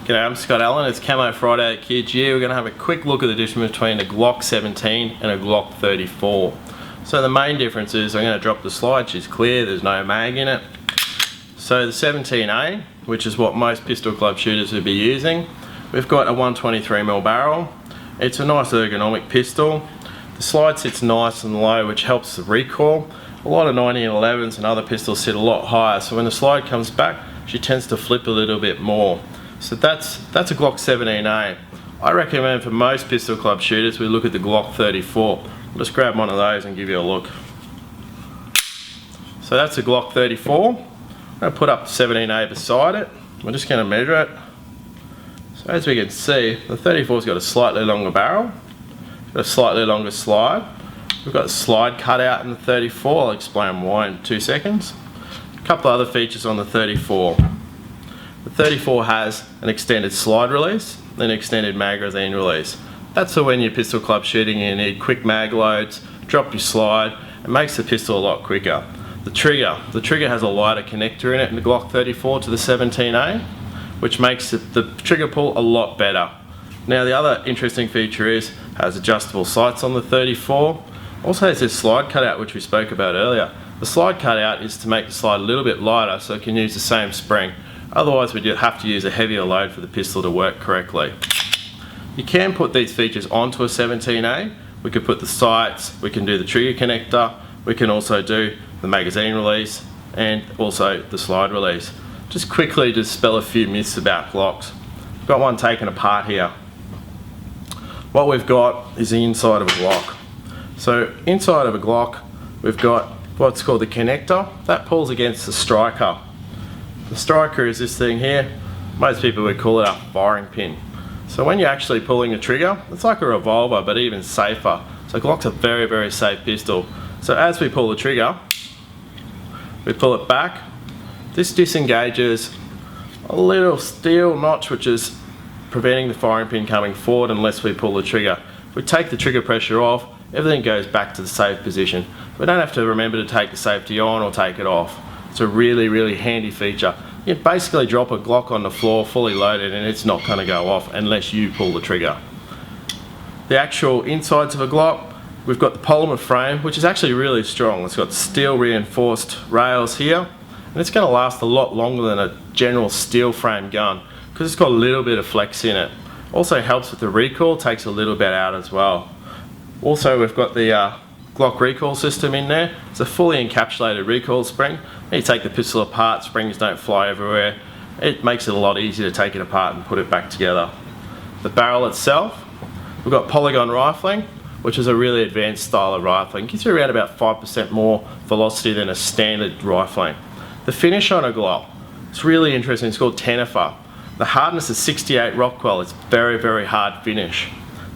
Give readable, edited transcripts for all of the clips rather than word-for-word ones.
G'day, I'm Scott Allen. It's Camo Friday at QG. We're going to have a quick look at the difference between a Glock 17 and a Glock 34. So the main difference is I'm going to drop the slide. She's clear, there's no mag in it. So the 17A, which is what most pistol club shooters would be using, we've got a 123mm barrel. It's a nice ergonomic pistol. The slide sits nice and low, which helps the recoil. A lot of 90-11s and other pistols sit a lot higher, so when the slide comes back, she tends to flip a little bit more. So that's a Glock 17A. I recommend for most pistol club shooters we look at the Glock 34. I'll just grab one of those and give you a look. So that's a Glock 34. I'm going to put up the 17A beside it. We're just going to measure it. So as we can see, the 34's got a slightly longer barrel, got a slightly longer slide. We've got a slide cut out in the 34. I'll explain why in 2 seconds. A couple of other features on the 34. The 34 has an extended slide release and an extended magazine release. That's for when you're pistol club shooting and you need quick mag loads, drop your slide. It makes the pistol a lot quicker. The trigger has a lighter connector in it in the Glock 34 to the 17A, which makes the trigger pull a lot better. Now the other interesting feature is it has adjustable sights on the 34. Also has this slide cutout which we spoke about earlier. The slide cutout is to make the slide a little bit lighter so it can use the same spring. Otherwise we'd have to use a heavier load for the pistol to work correctly. You can put these features onto a 17A. We could put the sights, we can do the trigger connector, we can also do the magazine release and also the slide release. Just quickly dispel a few myths about Glocks. We've got one taken apart here. What we've got is the inside of a Glock. So inside of a Glock we've got what's called the connector. That pulls against the striker. The striker is this thing here. Most people would call it a firing pin. So when you're actually pulling the trigger, it's like a revolver but even safer. So Glock's a very, very safe pistol. So as we pull the trigger, we pull it back. This disengages a little steel notch which is preventing the firing pin coming forward unless we pull the trigger. If we take the trigger pressure off, everything goes back to the safe position. We don't have to remember to take the safety on or take it off. It's a really, really handy feature. You basically drop a Glock on the floor fully loaded and it's not going to go off unless you pull the trigger. The actual insides of a Glock, we've got the polymer frame which is actually really strong. It's got steel reinforced rails here and it's going to last a lot longer than a general steel frame gun because it's got a little bit of flex in it. Also helps with the recoil, takes a little bit out as well. Also we've got the Glock recoil system in there. It's a fully encapsulated recoil spring. When you take the pistol apart, springs don't fly everywhere. It makes it a lot easier to take it apart and put it back together. The barrel itself, we've got polygon rifling, which is a really advanced style of rifling. Gives you around about 5% more velocity than a standard rifling. The finish on a Glock, it's really interesting. It's called Tenefer. The hardness is 68 Rockwell. It's very, very hard finish.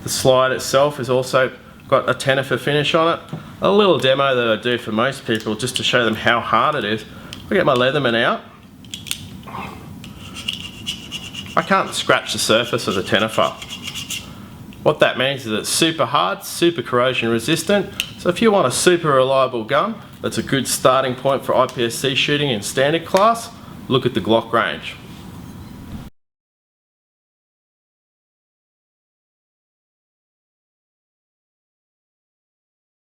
The slide itself is also got a Tenefer finish on it. A little demo that I do for most people just to show them how hard it is. I get my Leatherman out. I can't scratch the surface of the Tenefer. What that means is it's super hard, super corrosion resistant. So if you want a super reliable gun, that's a good starting point for IPSC shooting in standard class, look at the Glock range.